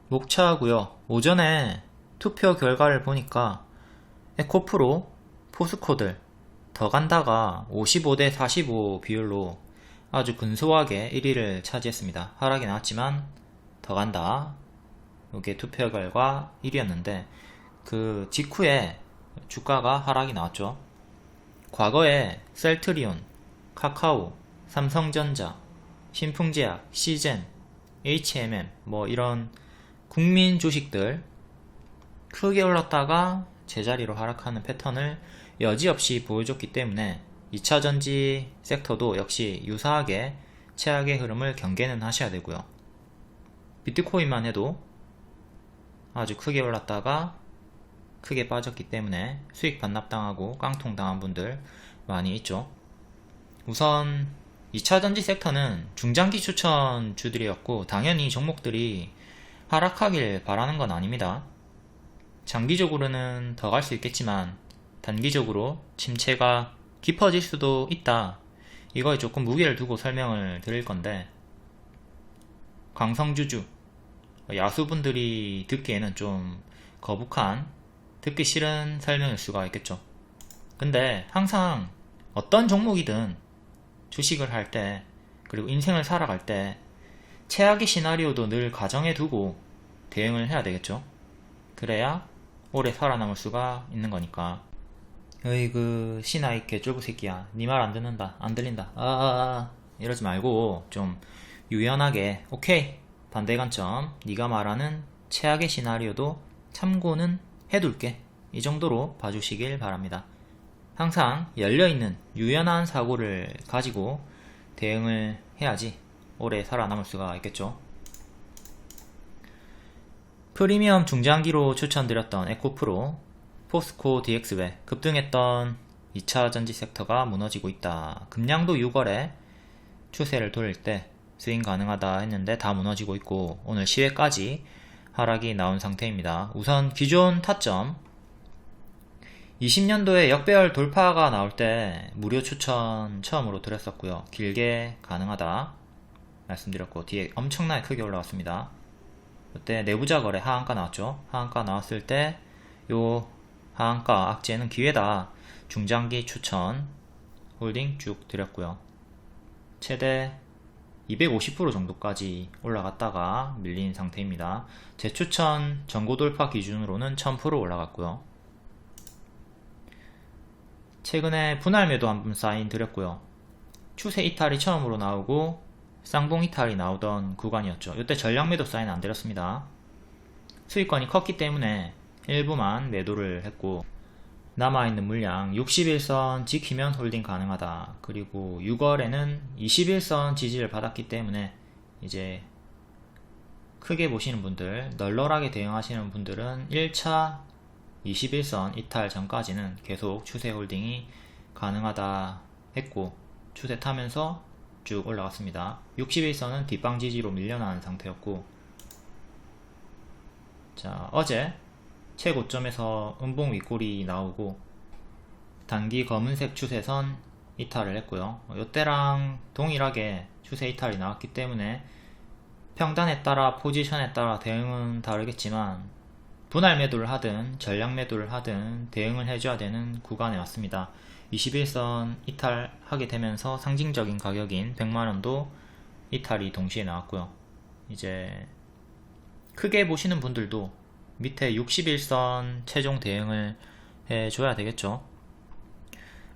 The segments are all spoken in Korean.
목차고요. 오전에 투표 결과를 보니까 에코프로, 포스코들 더 간다가 55대 45 비율로 아주 근소하게 1위를 차지했습니다. 하락이 나왔지만 더 간다. 이게 투표 결과 1위였는데 그 직후에 주가가 하락이 나왔죠. 과거에 셀트리온, 카카오, 삼성전자, 신풍제약, 시젠, HMM 뭐 이런 국민 주식들 크게 올랐다가 제자리로 하락하는 패턴을 여지없이 보여줬기 때문에 2차전지 섹터도 역시 유사하게 최악의 흐름을 경계는 하셔야 되고요. 비트코인만 해도 아주 크게 올랐다가 크게 빠졌기 때문에 수익 반납당하고 깡통당한 분들 많이 있죠. 우선 2차전지 섹터는 중장기 추천 주들이었고 당연히 종목들이 하락하길 바라는 건 아닙니다. 장기적으로는 더 갈 수 있겠지만 단기적으로 침체가 깊어질 수도 있다. 이거에 조금 무게를 두고 설명을 드릴 건데 강성주주 야수분들이 듣기에는 좀 거북한 듣기 싫은 설명일 수가 있겠죠. 근데 항상 어떤 종목이든 주식을 할 때 그리고 인생을 살아갈 때 최악의 시나리오도 늘 가정해 두고 대응을 해야 되겠죠. 그래야 오래 살아남을 수가 있는 거니까. 어이그 신하이 개쫄부 새끼야, 니 말 안 듣는다, 안 들린다, 이러지 말고 좀 유연하게 오케이 반대 관점, 니가 말하는 최악의 시나리오도 참고는 해둘게, 이 정도로 봐주시길 바랍니다. 항상 열려있는 유연한 사고를 가지고 대응을 해야지 오래 살아남을 수가 있겠죠. 프리미엄 중장기로 추천드렸던 에코프로, 포스코 DX 외 급등했던 2차전지 섹터가 무너지고 있다. 금량도 6월에 추세를 돌릴 때 스윙 가능하다 했는데 다 무너지고 있고 오늘 시외까지 하락이 나온 상태입니다. 우선 기존 타점 20년도에 역배열 돌파가 나올 때 무료 추천 처음으로 드렸었고요. 길게 가능하다 말씀드렸고 뒤에 엄청나게 크게 올라왔습니다. 그때 내부자 거래 하한가 나왔죠. 하한가 나왔을 때 요 하한가 악재는 기회다. 중장기 추천 홀딩 쭉 드렸고요. 최대 250% 정도까지 올라갔다가 밀린 상태입니다. 재추천 전고 돌파 기준으로는 1000% 올라갔고요. 최근에 분할 매도 한번 사인 드렸고요. 추세 이탈이 처음으로 나오고 쌍봉 이탈이 나오던 구간이었죠. 이때 전량 매도 사인 안 드렸습니다. 수익권이 컸기 때문에 일부만 매도를 했고 남아있는 물량 61선 지키면 홀딩 가능하다. 그리고 6월에는 21선 지지를 받았기 때문에 이제 크게 보시는 분들, 널널하게 대응하시는 분들은 1차 21선 이탈 전까지는 계속 추세 홀딩이 가능하다 했고 추세 타면서 쭉 올라갔습니다. 61선은 뒷방 지지로 밀려나는 상태였고, 자 어제 최고점에서 음봉 윗골이 나오고 단기 검은색 추세선 이탈을 했고요. 이때랑 동일하게 추세 이탈이 나왔기 때문에 평단에 따라 포지션에 따라 대응은 다르겠지만 분할 매도를 하든 전량 매도를 하든 대응을 해줘야 되는 구간에 왔습니다. 21선 이탈하게 되면서 상징적인 가격인 100만원도 이탈이 동시에 나왔고요. 이제 크게 보시는 분들도 밑에 61선 최종 대응을 해줘야 되겠죠.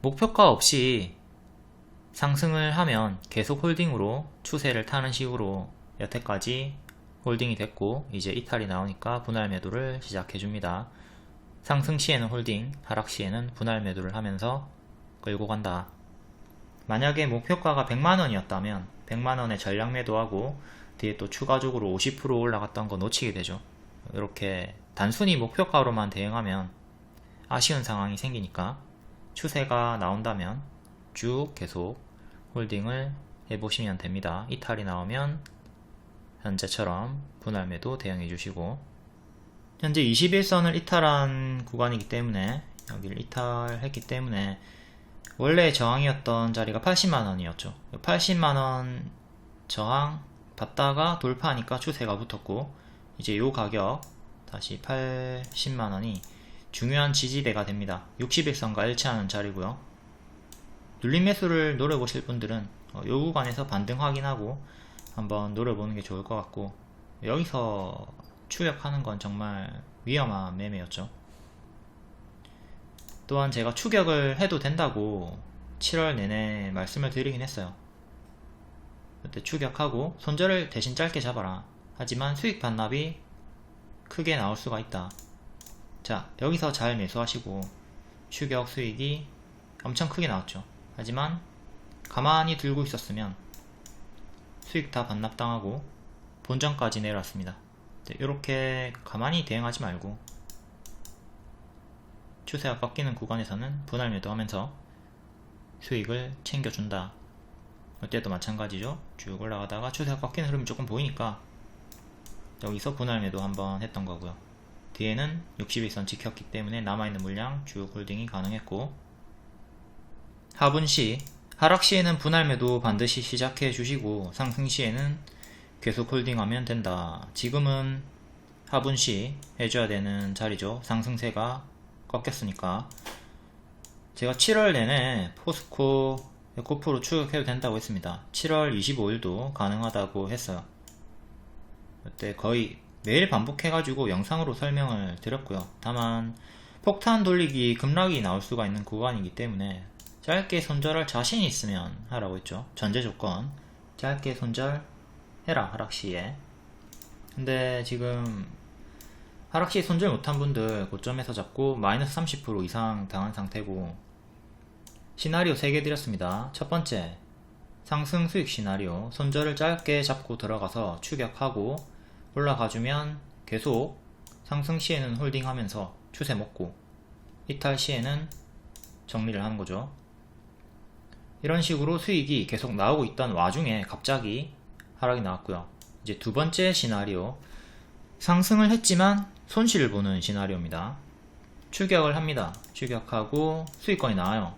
목표가 없이 상승을 하면 계속 홀딩으로 추세를 타는 식으로 여태까지 홀딩이 됐고 이제 이탈이 나오니까 분할 매도를 시작해줍니다. 상승 시에는 홀딩, 하락 시에는 분할 매도를 하면서 끌고 간다. 만약에 목표가가 100만원이었다면 100만원에 전량 매도하고 뒤에 또 추가적으로 50% 올라갔던 거 놓치게 되죠. 이렇게 단순히 목표가로만 대응하면 아쉬운 상황이 생기니까 추세가 나온다면 쭉 계속 홀딩을 해보시면 됩니다. 이탈이 나오면 현재처럼 분할 매도 대응해 주시고, 현재 21선을 이탈한 구간이기 때문에 여기를 이탈했기 때문에 원래 저항이었던 자리가 80만원이었죠. 80만원 저항 받다가 돌파하니까 추세가 붙었고 이제 요 가격 다시 80만원이 중요한 지지대가 됩니다. 60일선과 일치하는 자리고요. 눌림 매수를 노려보실 분들은 요 구간에서 반등 확인하고 한번 노려보는 게 좋을 것 같고, 여기서 추격하는 건 정말 위험한 매매였죠. 또한 제가 추격을 해도 된다고 7월 내내 말씀을 드리긴 했어요. 그때 추격하고 손절을 대신 짧게 잡아라. 하지만 수익 반납이 크게 나올 수가 있다. 자, 여기서 잘 매수하시고 추격 수익이 엄청 크게 나왔죠. 하지만 가만히 들고 있었으면 수익 다 반납당하고 본전까지 내려왔습니다. 이렇게 가만히 대응하지 말고 추세가 꺾이는 구간에서는 분할 매도하면서 수익을 챙겨준다. 이때도 마찬가지죠. 쭉 올라가다가 추세가 꺾이는 흐름이 조금 보이니까 여기서 분할 매도 한번 했던 거고요. 뒤에는 60일선 지켰기 때문에 남아있는 물량 쭉 홀딩이 가능했고, 하분시, 하락시에는 분할 매도 반드시 시작해 주시고 상승시에는 계속 홀딩하면 된다. 지금은 하분시 해줘야 되는 자리죠. 상승세가 꺾였으니까. 제가 7월 내내 포스코 에코프로 추격해도 된다고 했습니다. 7월 25일도 가능하다고 했어요. 그때 거의 매일 반복해가지고 영상으로 설명을 드렸고요. 다만 폭탄 돌리기 급락이 나올 수가 있는 구간이기 때문에 짧게 손절할 자신이 있으면 하라고 했죠. 전제 조건 짧게 손절해라, 하락시에. 근데 지금 하락시 손절 못한 분들 고점에서 잡고 마이너스 30% 이상 당한 상태고, 시나리오 3개 드렸습니다. 첫 번째, 상승 수익 시나리오. 손절을 짧게 잡고 들어가서 추격하고 올라가주면 계속 상승 시에는 홀딩 하면서 추세 먹고, 이탈 시에는 정리를 하는 거죠. 이런 식으로 수익이 계속 나오고 있던 와중에 갑자기 하락이 나왔고요. 이제 두 번째 시나리오, 상승을 했지만 손실을 보는 시나리오입니다. 추격을 합니다. 추격하고 수익권이 나와요.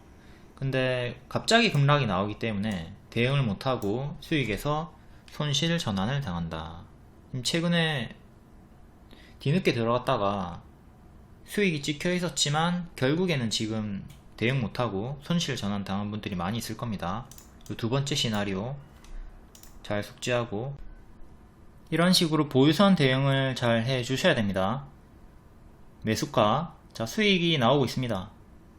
근데 갑자기 급락이 나오기 때문에 대응을 못하고 수익에서 손실 전환을 당한다. 최근에 뒤늦게 들어갔다가 수익이 찍혀 있었지만 결국에는 지금 대응 못하고 손실 전환 당한 분들이 많이 있을 겁니다. 두 번째 시나리오 잘 숙지하고 이런 식으로 보유선 대응을 잘 해주셔야 됩니다. 매수가, 자, 수익이 나오고 있습니다.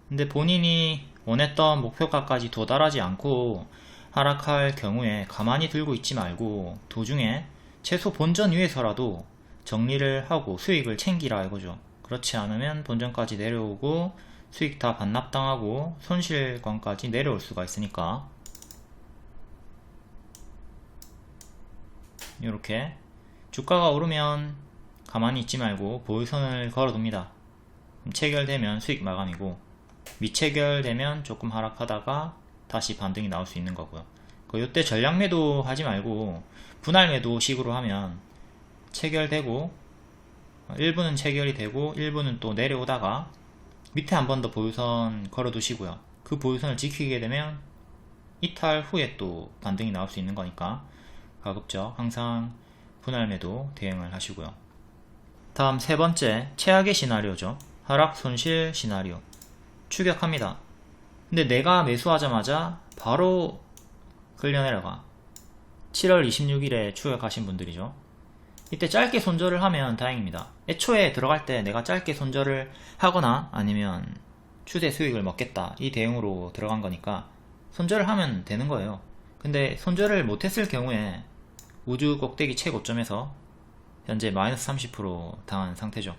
근데 본인이 원했던 목표가까지 도달하지 않고 하락할 경우에 가만히 들고 있지 말고 도중에 최소 본전 위에서라도 정리를 하고 수익을 챙기라 이거죠. 그렇지 않으면 본전까지 내려오고 수익 다 반납당하고 손실권까지 내려올 수가 있으니까 이렇게 주가가 오르면 가만히 있지 말고 보유선을 걸어둡니다. 체결되면 수익 마감이고 미체결되면 조금 하락하다가 다시 반등이 나올 수 있는 거고요. 이때 전량 매도 하지 말고 분할 매도 식으로 하면 체결되고 일부는 체결이 되고 일부는 또 내려오다가 밑에 한 번 더 보유선 걸어 두시고요. 그 보유선을 지키게 되면 이탈 후에 또 반등이 나올 수 있는 거니까 가급적 항상 분할 매도 대응을 하시고요. 다음 세 번째, 최악의 시나리오죠. 하락 손실 시나리오. 추격합니다. 근데 내가 매수하자마자 바로 끌려내려가. 7월 26일에 추격하신 분들이죠. 이때 짧게 손절을 하면 다행입니다. 애초에 들어갈 때 내가 짧게 손절을 하거나 아니면 추세 수익을 먹겠다 이 대응으로 들어간 거니까 손절을 하면 되는 거예요. 근데 손절을 못했을 경우에 우주 꼭대기 최고점에서 현재 마이너스 30% 당한 상태죠.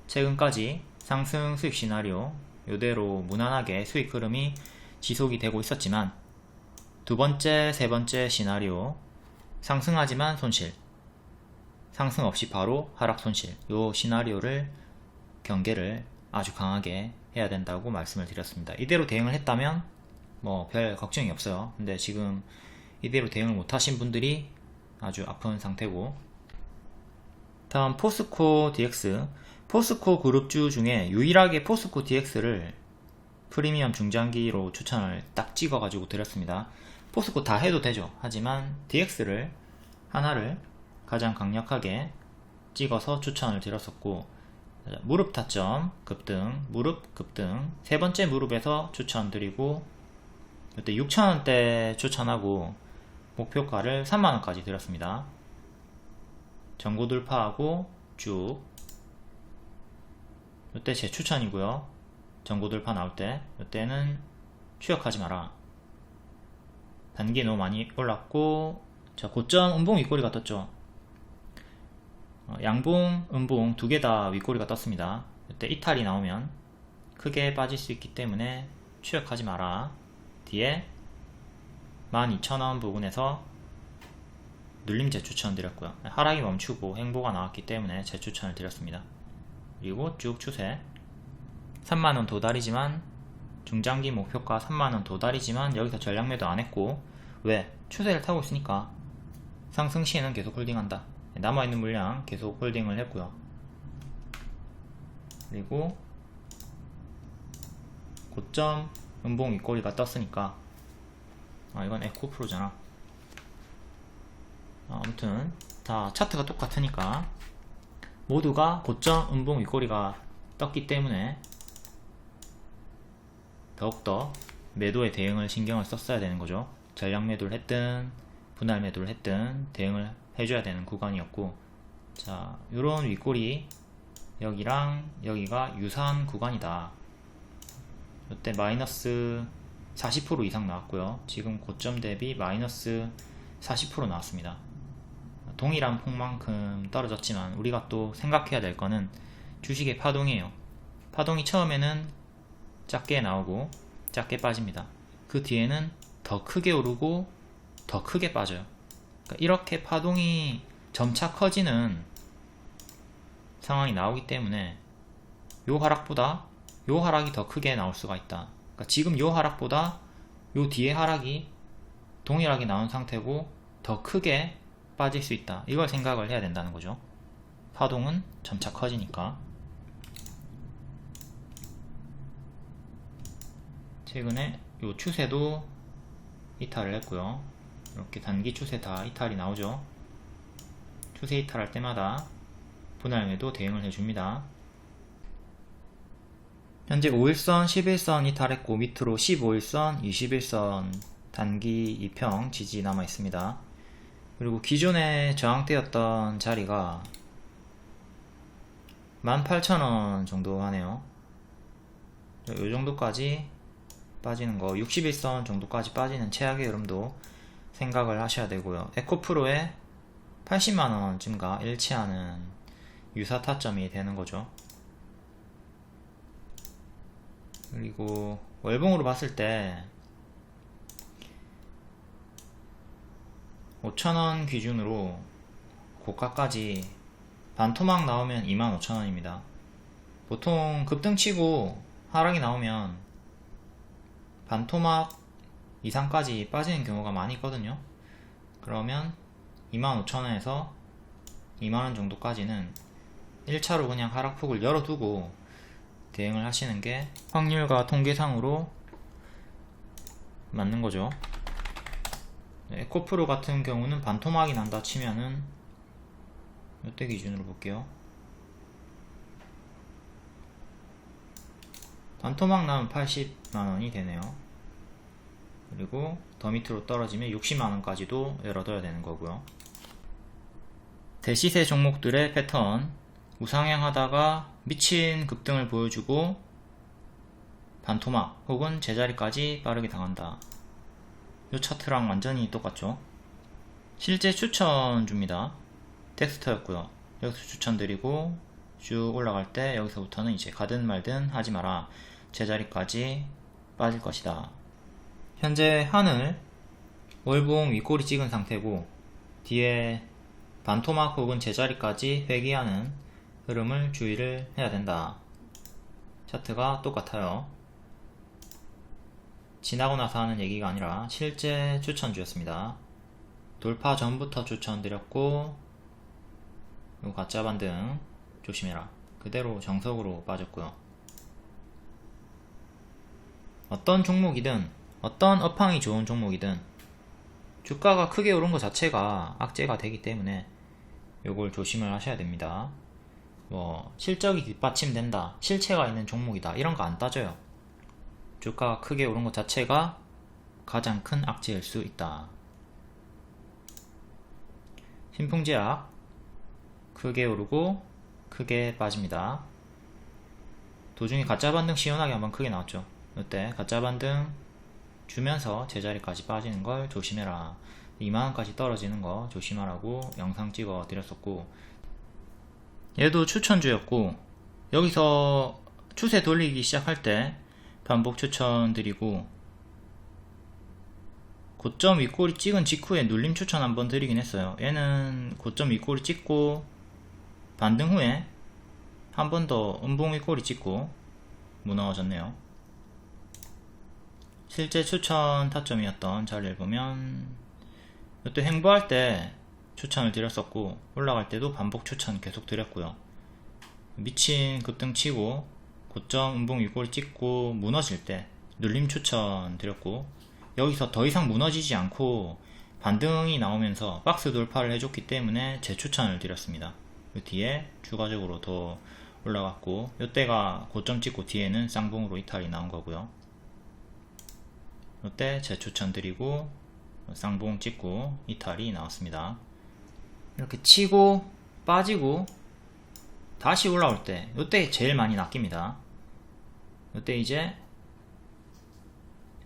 최근까지 상승 수익 시나리오 이대로 무난하게 수익 흐름이 지속이 되고 있었지만 두 번째, 세 번째 시나리오 상승하지만 손실, 상승 없이 바로 하락 손실, 요 시나리오를 경계를 아주 강하게 해야 된다고 말씀을 드렸습니다. 이대로 대응을 했다면 뭐 별 걱정이 없어요. 근데 지금 이대로 대응을 못하신 분들이 아주 아픈 상태고, 다음 포스코 DX. 포스코 그룹주 중에 유일하게 포스코 DX를 프리미엄 중장기로 추천을 딱 찍어가지고 드렸습니다. 포스코 다 해도 되죠. 하지만 DX를 하나를 가장 강력하게 찍어서 추천을 드렸었고, 무릎 타점 급등, 무릎 급등, 세 번째 무릎에서 추천드리고, 이때 6,000원대 추천하고 목표가를 3만원까지 드렸습니다. 전고 돌파하고 쭉, 이때 제 추천이고요. 전고 돌파 나올 때, 이때는 추격하지 마라. 단기 너무 많이 올랐고, 자, 고점 음봉 윗꼬리가 떴죠. 양봉, 음봉 두 개 다 윗꼬리가 떴습니다. 이때 이탈이 나오면 크게 빠질 수 있기 때문에 추격하지 마라. 뒤에 12,000원 부분에서 눌림 재추천 드렸고요. 하락이 멈추고 행보가 나왔기 때문에 재추천을 드렸습니다. 그리고 쭉 추세 3만원 도달이지만, 중장기 목표가 3만원 도달이지만 여기서 전략 매도 안했고, 왜? 추세를 타고 있으니까 상승 시에는 계속 홀딩한다. 남아있는 물량 계속 홀딩을 했고요. 그리고 고점 음봉 윗꼬리가 떴으니까, 이건 에코프로잖아. 아무튼 다 차트가 똑같으니까 모두가 고점 음봉 윗꼬리가 떴기 때문에 더욱더 매도에 대응을 신경을 썼어야 되는 거죠. 전략 매도를 했든 분할 매도를 했든 대응을 해줘야 되는 구간이었고, 자, 요런 윗꼬리 여기랑 여기가 유사한 구간이다. 이때 마이너스 40% 이상 나왔고요. 지금 고점 대비 마이너스 40% 나왔습니다. 동일한 폭만큼 떨어졌지만 우리가 또 생각해야 될 거는 주식의 파동이에요. 파동이 처음에는 작게 나오고 작게 빠집니다. 그 뒤에는 더 크게 오르고 더 크게 빠져요. 그러니까 이렇게 파동이 점차 커지는 상황이 나오기 때문에 요 하락보다 요 하락이 더 크게 나올 수가 있다. 그러니까 지금 요 하락보다 요 뒤에 하락이 동일하게 나온 상태고 더 크게 빠질 수 있다. 이걸 생각을 해야 된다는 거죠. 파동은 점차 커지니까. 최근에 요 추세도 이탈을 했고요. 이렇게 단기 추세 다 이탈이 나오죠. 추세 이탈할 때마다 분할 매도 대응을 해줍니다. 현재 5일선, 11선 이탈했고 밑으로 15일선, 21선 단기 2평 지지 남아 있습니다. 그리고 기존에 저항대였던 자리가 18,000원 정도 하네요. 이 정도까지 빠지는 거, 61선 정도까지 빠지는 최악의 흐름도 생각을 하셔야 되고요. 에코프로의 80만원쯤과 일치하는 유사 타점이 되는 거죠. 그리고 월봉으로 봤을 때 5,000원 기준으로 고가까지 반토막 나오면 25,000원입니다. 보통 급등치고 하락이 나오면 반토막 이상까지 빠지는 경우가 많이 있거든요. 그러면 25,000원에서 2만원 정도까지는 1차로 그냥 하락폭을 열어두고 대응을 하시는 게 확률과 통계상으로 맞는 거죠. 에코프로 같은 경우는 반토막이 난다 치면은 이때 기준으로 볼게요. 반토막 나면 80만원이 되네요. 그리고 더 밑으로 떨어지면 60만원까지도 열어둬야 되는 거고요. 대시세 종목들의 패턴, 우상향 하다가 미친 급등을 보여주고 반토막 혹은 제자리까지 빠르게 당한다. 이 차트랑 완전히 똑같죠. 실제 추천 줍니다. 텍스트였고요. 여기서 추천드리고 쭉 올라갈 때 여기서부터는 이제 가든 말든 하지 마라. 제자리까지 빠질 것이다. 현재 하늘 월봉 윗꼬리 찍은 상태고 뒤에 반토막 혹은 제자리까지 회귀하는 흐름을 주의를 해야 된다. 차트가 똑같아요. 지나고 나서 하는 얘기가 아니라 실제 추천주였습니다. 돌파 전부터 추천드렸고 요 가짜 반등 조심해라. 그대로 정석으로 빠졌고요. 어떤 종목이든 어떤 업황이 좋은 종목이든 주가가 크게 오른 것 자체가 악재가 되기 때문에 요걸 조심을 하셔야 됩니다. 뭐 실적이 뒷받침된다, 실체가 있는 종목이다, 이런 거 안 따져요. 주가가 크게 오른 것 자체가 가장 큰 악재일 수 있다. 신풍제약 크게 오르고 크게 빠집니다. 도중에 가짜 반등 시원하게 한번 크게 나왔죠. 이때 가짜 반등 주면서 제자리까지 빠지는 걸 조심해라, 2만원까지 떨어지는 거 조심하라고 영상 찍어 드렸었고, 얘도 추천주였고, 여기서 추세 돌리기 시작할 때 반복 추천 드리고, 고점 윗꼬리 찍은 직후에 눌림 추천 한번 드리긴 했어요. 얘는 고점 윗꼬리 찍고 반등 후에 한 번 더 음봉 윗꼬리 찍고 무너졌네요. 실제 추천 타점이었던 자리를 보면 이때 횡보할 때 추천을 드렸었고, 올라갈 때도 반복 추천 계속 드렸고요. 미친 급등 치고 고점 음봉 윗꼬리 찍고 무너질 때 눌림 추천 드렸고, 여기서 더 이상 무너지지 않고 반등이 나오면서 박스 돌파를 해줬기 때문에 재추천을 드렸습니다. 그 뒤에 추가적으로 더 올라갔고, 이때가 고점 찍고 뒤에는 쌍봉으로 이탈이 나온 거고요. 이때 재추천 드리고 쌍봉 찍고 이탈이 나왔습니다. 이렇게 치고 빠지고 다시 올라올 때, 이때 제일 많이 낚입니다. 이때 이제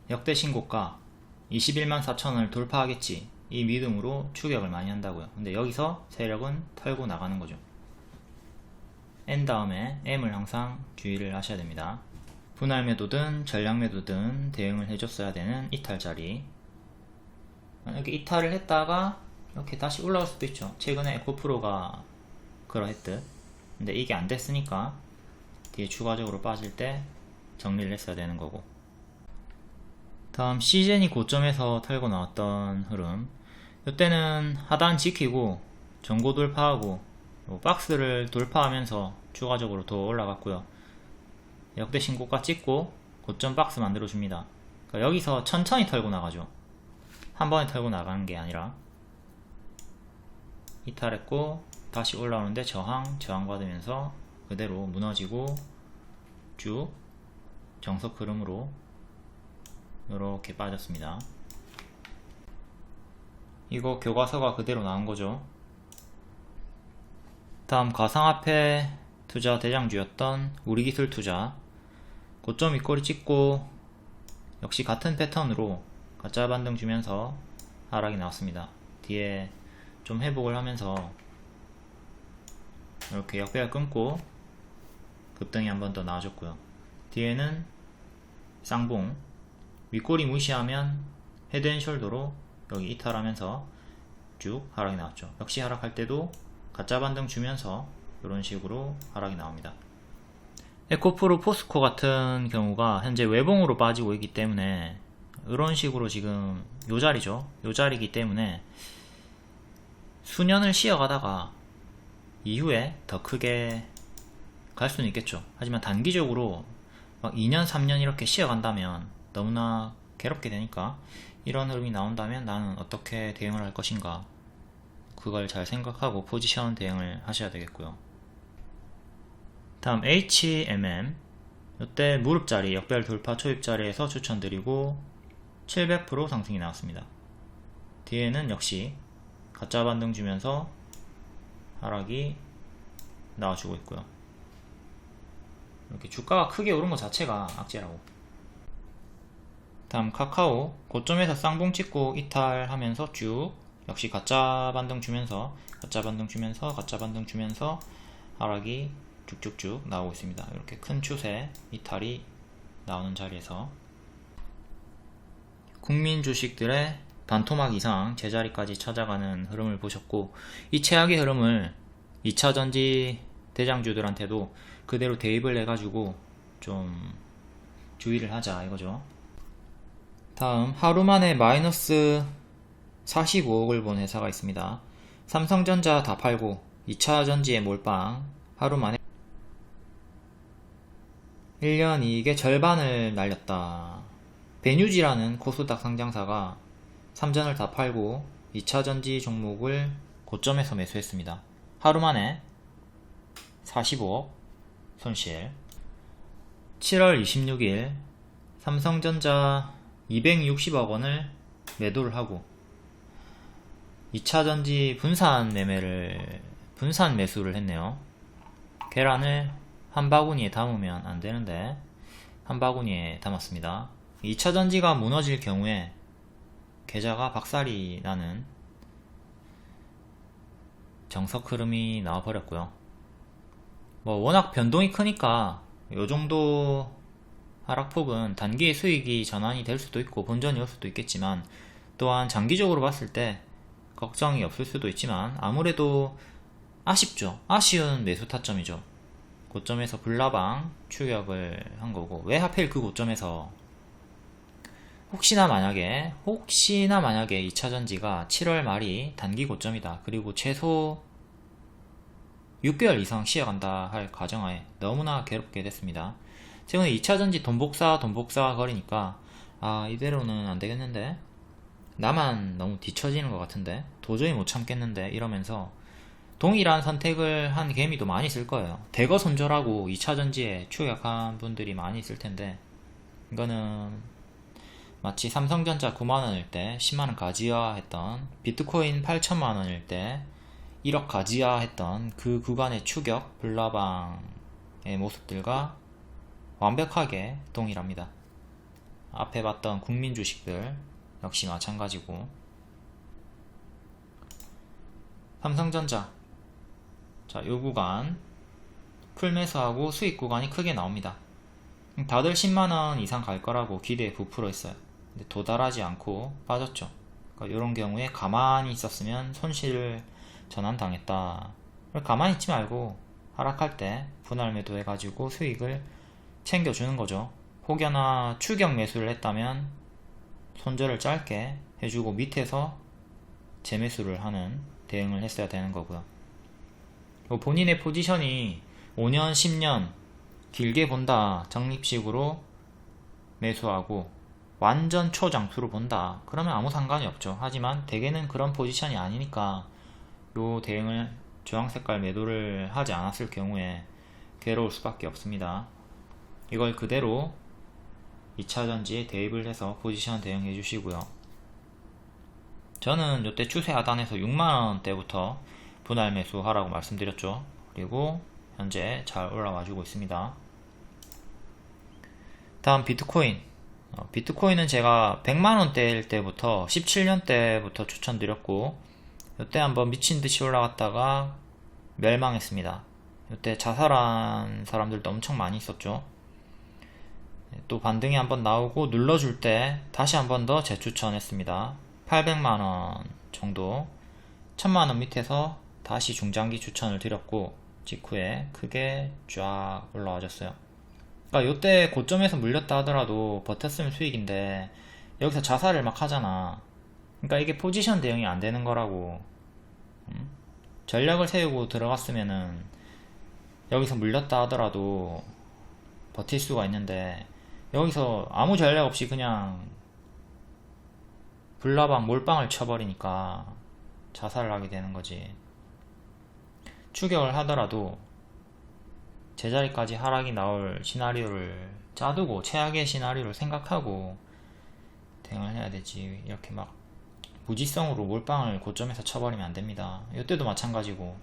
역대 신고가 21만 4천원을 돌파하겠지, 이 믿음으로 추격을 많이 한다고요. 근데 여기서 세력은 털고 나가는 거죠. N 다음에 M을 항상 주의를 하셔야 됩니다. 분할 매도든 전량 매도든 대응을 해줬어야 되는 이탈 자리, 이렇게 이탈을 했다가 이렇게 다시 올라올 수도 있죠. 최근에 에코프로가 그러했듯. 근데 이게 안 됐으니까 뒤에 추가적으로 빠질 때 정리를 했어야 되는 거고. 다음 시젠이 고점에서 털고 나왔던 흐름, 이때는 하단 지키고 전고 돌파하고 박스를 돌파하면서 추가적으로 더 올라갔고요. 역대 신고가 찍고 고점 박스 만들어 줍니다. 그러니까 여기서 천천히 털고 나가죠. 한 번에 털고 나가는 게 아니라. 이탈했고 다시 올라오는데 저항 받으면서 그대로 무너지고 쭉 정석 흐름으로 이렇게 빠졌습니다. 이거 교과서가 그대로 나온 거죠. 다음 가상화폐 투자 대장주였던 우리기술투자, 고점 윗꼬리 찍고 역시 같은 패턴으로 가짜 반등 주면서 하락이 나왔습니다. 뒤에 좀 회복을 하면서 이렇게 역배가 끊고 급등이 한 번 더 나와줬고요. 뒤에는 쌍봉, 윗꼬리 무시하면 헤드앤숄더로 여기 이탈하면서 쭉 하락이 나왔죠. 역시 하락할 때도 가짜 반등 주면서 이런 식으로 하락이 나옵니다. 에코프로, 포스코 같은 경우가 현재 외봉으로 빠지고 있기 때문에 이런 식으로 지금 요 자리죠. 요 자리이기 때문에 수년을 쉬어가다가 이후에 더 크게 갈 수는 있겠죠. 하지만 단기적으로 막 2년 3년 이렇게 쉬어간다면 너무나 괴롭게 되니까, 이런 흐름이 나온다면 나는 어떻게 대응을 할 것인가, 그걸 잘 생각하고 포지션 대응을 하셔야 되겠고요. 다음 HMM, 이때 무릎자리 역별 돌파 초입자리에서 추천드리고 700% 상승이 나왔습니다. 뒤에는 역시 가짜 반등 주면서 하락이 나와주고 있고요. 이렇게 주가가 크게 오른 것 자체가 악재라고. 다음 카카오, 고점에서 쌍봉 찍고 이탈하면서 쭉 역시 가짜 반등 주면서 가짜 반등 주면서 하락이 쭉쭉쭉 나오고 있습니다. 이렇게 큰 추세 이탈이 나오는 자리에서 국민 주식들의 반토막 이상 제자리까지 찾아가는 흐름을 보셨고, 이 최악의 흐름을 2차전지 대장주들한테도 그대로 대입을 해가지고 좀 주의를 하자 이거죠. 다음 하루 만에 마이너스 45억을 본 회사가 있습니다. 삼성전자 다 팔고 2차전지에 몰빵, 하루 만에 1년 이익의 절반을 날렸다. 베뉴지라는 코스닥 상장사가 3전을 다 팔고 2차전지 종목을 고점에서 매수했습니다. 하루 만에 45억 손실. 7월 26일 삼성전자 260억 원을 매도를 하고 2차전지 분산 매수를 했네요. 계란을 한 바구니에 담으면 안 되는데 한 바구니에 담았습니다. 2차전지가 무너질 경우에 계좌가 박살이 나는 정석 흐름이 나와버렸고요. 뭐 워낙 변동이 크니까 요정도 하락폭은 단기의 수익이 전환이 될 수도 있고 본전이 올 수도 있겠지만, 또한 장기적으로 봤을 때 걱정이 없을 수도 있지만 아무래도 아쉽죠. 아쉬운 매수 타점이죠. 고점에서 불나방 추격을 한 거고, 왜 하필 그 고점에서 혹시나 만약에 2차전지가 7월 말이 단기 고점이다, 그리고 최소 6개월 이상 쉬어간다 할 가정하에 너무나 괴롭게 됐습니다. 최근에 2차전지 돈복사 거리니까 이대로는 안되겠는데, 나만 너무 뒤처지는 것 같은데, 도저히 못 참겠는데 이러면서 동일한 선택을 한 개미도 많이 있을 거예요. 대거 손절하고 2차전지에 추격한 분들이 많이 있을 텐데, 이거는 마치 삼성전자 9만원일 때 10만원 가지야 했던, 비트코인 8천만원일 때 1억 가지야 했던 그 구간의 추격, 불나방의 모습들과 완벽하게 동일합니다. 앞에 봤던 국민 주식들 역시 마찬가지고, 삼성전자 요 구간 풀매수하고 수익 구간이 크게 나옵니다. 다들 10만원 이상 갈 거라고 기대에 부풀어 있어요. 근데 도달하지 않고 빠졌죠. 그러니까 이런 경우에 가만히 있었으면 손실 전환 당했다. 가만히 있지 말고 하락할 때 분할 매도 해가지고 수익을 챙겨주는 거죠. 혹여나 추격 매수를 했다면 손절을 짧게 해주고 밑에서 재매수를 하는 대응을 했어야 되는 거고요. 본인의 포지션이 5년, 10년 길게 본다, 적립식으로 매수하고 완전 초장수로 본다, 그러면 아무 상관이 없죠. 하지만 대개는 그런 포지션이 아니니까 요 대응을 주황색깔 매도를 하지 않았을 경우에 괴로울 수밖에 없습니다. 이걸 그대로 2차전지에 대입을 해서 포지션 대응해 주시고요. 저는 이때 추세 하단에서 6만원대부터 분할 매수 하라고 말씀드렸죠. 그리고 현재 잘 올라와 주고 있습니다. 다음 비트코인. 비트코인은 제가 100만원대일 때부터 17년 때부터 추천드렸고, 이때 한번 미친듯이 올라갔다가 멸망했습니다. 이때 자살한 사람들도 엄청 많이 있었죠. 또 반등이 한번 나오고 눌러줄 때 다시 한번 더 재추천했습니다. 800만원 정도, 1000만원 밑에서 다시 중장기 추천을 드렸고, 직후에 크게 쫙 올라와줬어요. 그러니까 요때 고점에서 물렸다 하더라도 버텼으면 수익인데, 여기서 자살을 막 하잖아. 그러니까 이게 포지션 대응이 안 되는 거라고. 전략을 세우고 들어갔으면은 여기서 물렸다 하더라도 버틸 수가 있는데, 여기서 아무 전략 없이 그냥 불나방 몰빵을 쳐버리니까 자살을 하게 되는 거지. 추격을 하더라도 제자리까지 하락이 나올 시나리오를 짜두고, 최악의 시나리오를 생각하고 대응을 해야 되지. 이렇게 막 무지성으로 몰빵을 고점에서 쳐버리면 안됩니다. 이때도 마찬가지고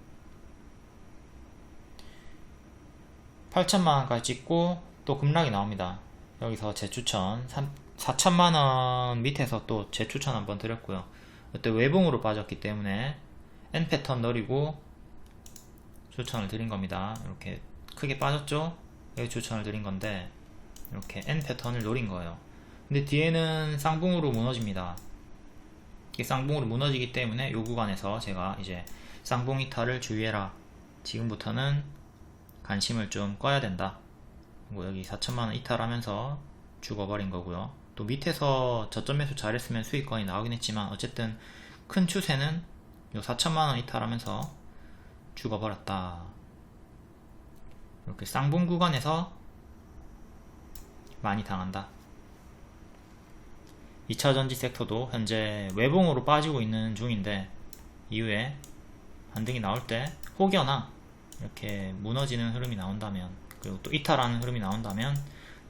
8천만원까지 찍고 또 급락이 나옵니다. 여기서 재추천 4천만원 밑에서 또 재추천 한번 드렸고요. 이때 외봉으로 빠졌기 때문에 N패턴 노리고 추천을 드린 겁니다. 이렇게 크게 빠졌죠? 여기 추천을 드린 건데, 이렇게 N패턴을 노린 거예요. 근데 뒤에는 쌍봉으로 무너집니다. 이게 쌍봉으로 무너지기 때문에 요 구간에서 제가 이제 쌍봉 이탈을 주의해라, 지금부터는 관심을 좀 꺼야 된다, 뭐 여기 4천만원 이탈하면서 죽어버린 거고요. 또 밑에서 저점 매수 잘했으면 수익권이 나오긴 했지만, 어쨌든 큰 추세는 요 4천만원 이탈하면서 죽어버렸다. 이렇게 쌍봉 구간에서 많이 당한다. 2차전지 섹터도 현재 외봉으로 빠지고 있는 중인데 이후에 반등이 나올 때 혹여나 이렇게 무너지는 흐름이 나온다면, 그리고 또 이탈하는 흐름이 나온다면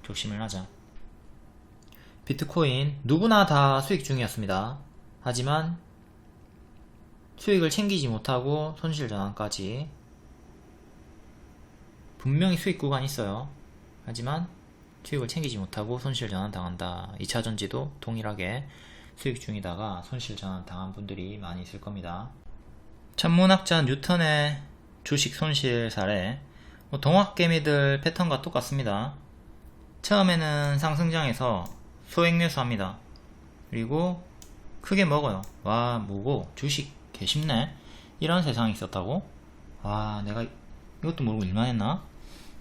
조심을 하자. 비트코인 누구나 다 수익 중이었습니다. 하지만 수익을 챙기지 못하고 손실 전환까지. 분명히 수익 구간이 있어요. 하지만 수익을 챙기지 못하고 손실 전환 당한다. 2차전지도 동일하게 수익 중이다가 손실 전환 당한 분들이 많이 있을 겁니다. 천문학자 뉴턴의 주식 손실 사례, 동학개미들 패턴과 똑같습니다. 처음에는 상승장에서 소액 매수합니다. 그리고 크게 먹어요. 와, 뭐고 주식 개쉽네, 이런 세상이 있었다고? 와, 내가 이것도 모르고 일만 했나?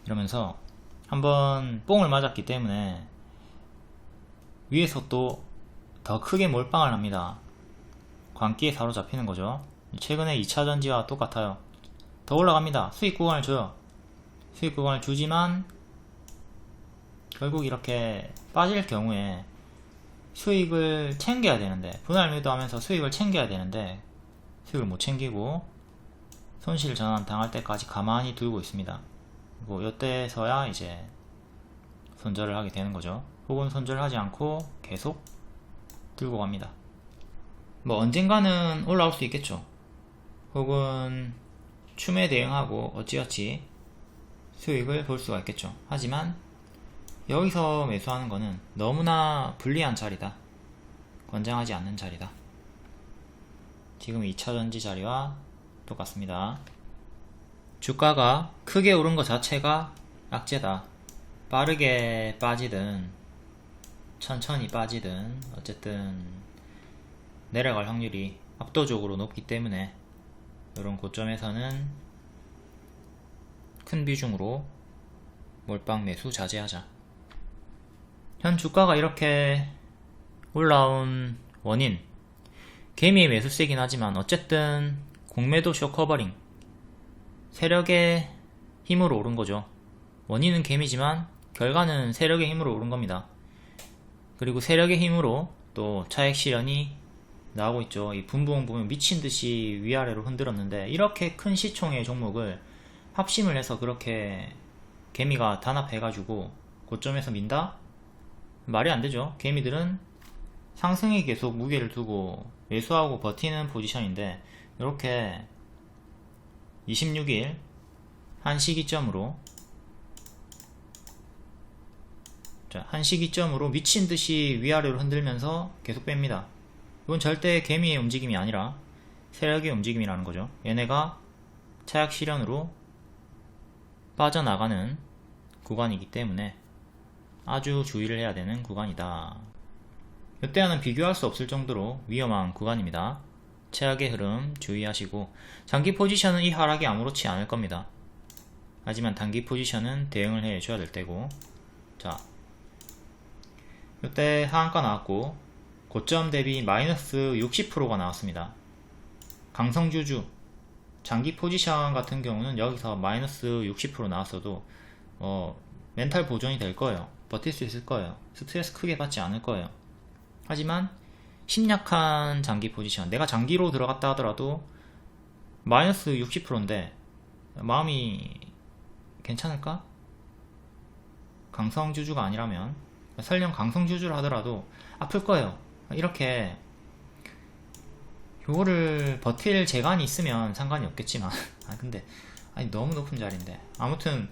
이러면서 한번 뽕을 맞았기 때문에 위에서 또 더 크게 몰빵을 합니다. 광기에 사로잡히는 거죠. 최근에 2차전지와 똑같아요. 더 올라갑니다. 수익 구간을 줘요. 수익 구간을 주지만 결국 이렇게 빠질 경우에 수익을 챙겨야 되는데, 분할 매도하면서 수익을 챙겨야 되는데 수익을 못 챙기고 손실 전환 당할 때까지 가만히 두고 있습니다. 그리고 이때서야 이제 손절을 하게 되는 거죠. 혹은 손절을 하지 않고 계속 들고 갑니다. 뭐 언젠가는 올라올 수 있겠죠. 혹은 춤에 대응하고 어찌어찌 수익을 볼 수가 있겠죠. 하지만 여기서 매수하는 거는 너무나 불리한 자리다. 권장하지 않는 자리다. 지금 2차전지 자리와 똑같습니다. 주가가 크게 오른 것 자체가 악재다. 빠르게 빠지든 천천히 빠지든 어쨌든 내려갈 확률이 압도적으로 높기 때문에 이런 고점에서는 큰 비중으로 몰빵 매수 자제하자. 현 주가가 이렇게 올라온 원인, 개미의 매수세긴 하지만 어쨌든 공매도 쇼커버링, 세력의 힘으로 오른 거죠. 원인은 개미지만 결과는 세력의 힘으로 오른 겁니다. 그리고 세력의 힘으로 또 차익 실현이 나오고 있죠. 이 분봉 보면 미친듯이 위아래로 흔들었는데, 이렇게 큰 시총의 종목을 합심을 해서 그렇게 개미가 단합해가지고 고점에서 민다? 말이 안 되죠. 개미들은 상승에 계속 무게를 두고 매수하고 버티는 포지션인데, 이렇게 26일 한 시기점으로 미친듯이 위아래로 흔들면서 계속 뺍니다. 이건 절대 개미의 움직임이 아니라 세력의 움직임이라는 거죠. 얘네가 차익 실현으로 빠져나가는 구간이기 때문에 아주 주의를 해야 되는 구간이다. 이때와는 비교할 수 없을 정도로 위험한 구간입니다. 최악의 흐름 주의하시고, 장기 포지션은 이 하락이 아무렇지 않을 겁니다. 하지만 단기 포지션은 대응을 해줘야 될 때고, 자, 이때 하한가 나왔고 고점 대비 마이너스 60%가 나왔습니다. 강성주주 장기 포지션 같은 경우는 여기서 마이너스 60% 나왔어도 멘탈 보존이 될 거예요. 버틸 수 있을 거예요. 스트레스 크게 받지 않을 거예요. 하지만 심약한 장기 포지션, 내가 장기로 들어갔다 하더라도 마이너스 60%인데 마음이 괜찮을까? 강성주주가 아니라면, 설령 강성주주를 하더라도 아플 거예요. 이렇게 요거를 버틸 재간이 있으면 상관이 없겠지만 근데 너무 높은 자리인데, 아무튼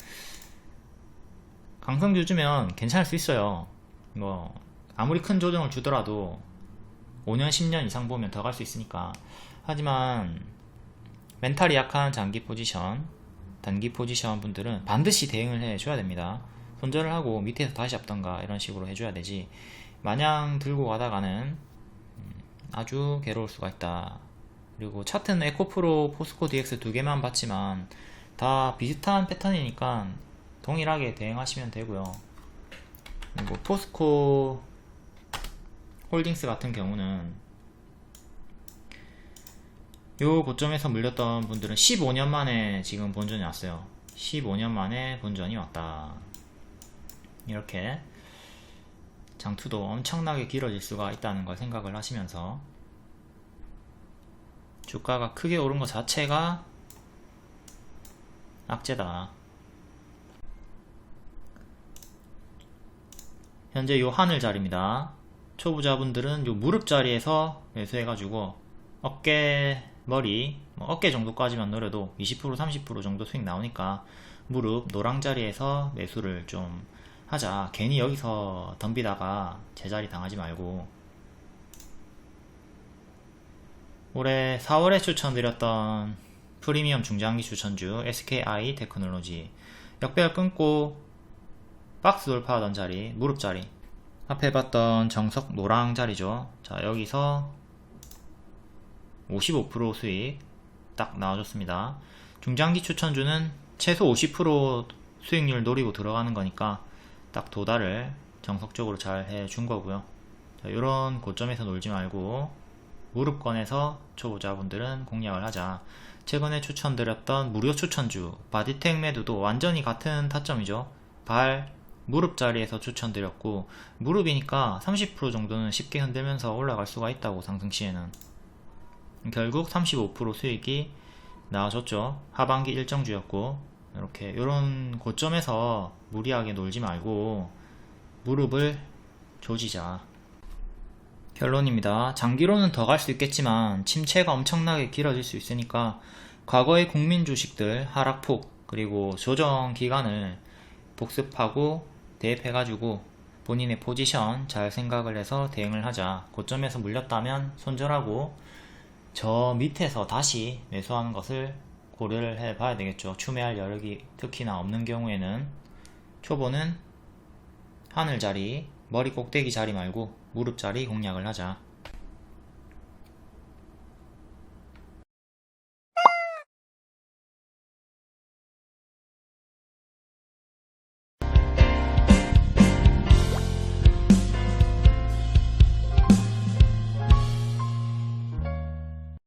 강성주주면 괜찮을 수 있어요. 뭐 아무리 큰 조정을 주더라도 5년 10년 이상 보면 더 갈 수 있으니까. 하지만 멘탈이 약한 장기 포지션, 단기 포지션 분들은 반드시 대응을 해줘야 됩니다. 손절을 하고 밑에서 다시 잡던가 이런 식으로 해줘야 되지, 마냥 들고 가다가는 아주 괴로울 수가 있다. 그리고 차트는 에코프로, 포스코 DX 두 개만 봤지만 다 비슷한 패턴이니까 동일하게 대응하시면 되고요. 그리고 포스코 홀딩스 같은 경우는 요 고점에서 물렸던 분들은 15년 만에 지금 본전이 왔어요. 15년 만에 본전이 왔다. 이렇게 장투도 엄청나게 길어질 수가 있다는 걸 생각을 하시면서 주가가 크게 오른 것 자체가 악재다. 현재 요 하늘 자리입니다. 초보자분들은 요 무릎 자리에서 매수해가지고 어깨 머리 어깨 정도까지만 노려도 20% 30% 정도 수익 나오니까 무릎 노랑 자리에서 매수를 좀 하자. 괜히 여기서 덤비다가 제자리 당하지 말고. 올해 4월에 추천드렸던 프리미엄 중장기 추천주 SKI 테크놀로지 역배열 끊고 박스 돌파하던 자리, 무릎 자리, 앞에 봤던 정석 노랑 자리죠. 자, 여기서 55% 수익 딱 나와줬습니다. 중장기 추천주는 최소 50% 수익률 노리고 들어가는 거니까 딱 도달을 정석적으로 잘 해준 거고요. 자, 이런 고점에서 놀지 말고 무릎권에서 초보자분들은 공략을 하자. 최근에 추천드렸던 무료 추천주 바디텍 매두도 완전히 같은 타점이죠. 발, 무릎 자리에서 추천드렸고 무릎이니까 30% 정도는 쉽게 흔들면서 올라갈 수가 있다고 상승 시에는. 결국 35% 수익이 나와줬죠. 하반기 일정주였고 이렇게 요런 고점에서 무리하게 놀지 말고 무릎을 조지자. 결론입니다. 장기로는 더 갈 수 있겠지만 침체가 엄청나게 길어질 수 있으니까 과거의 국민 주식들 하락폭 그리고 조정 기간을 복습하고 대입해가지고 본인의 포지션 잘 생각을 해서 대응을 하자. 고점에서 물렸다면 손절하고 저 밑에서 다시 매수하는 것을 고려를 해 봐야 되겠죠. 추매할 여력이 특히나 없는 경우에는 초보는 하늘 자리, 머리 꼭대기 자리 말고 무릎 자리 공략을 하자.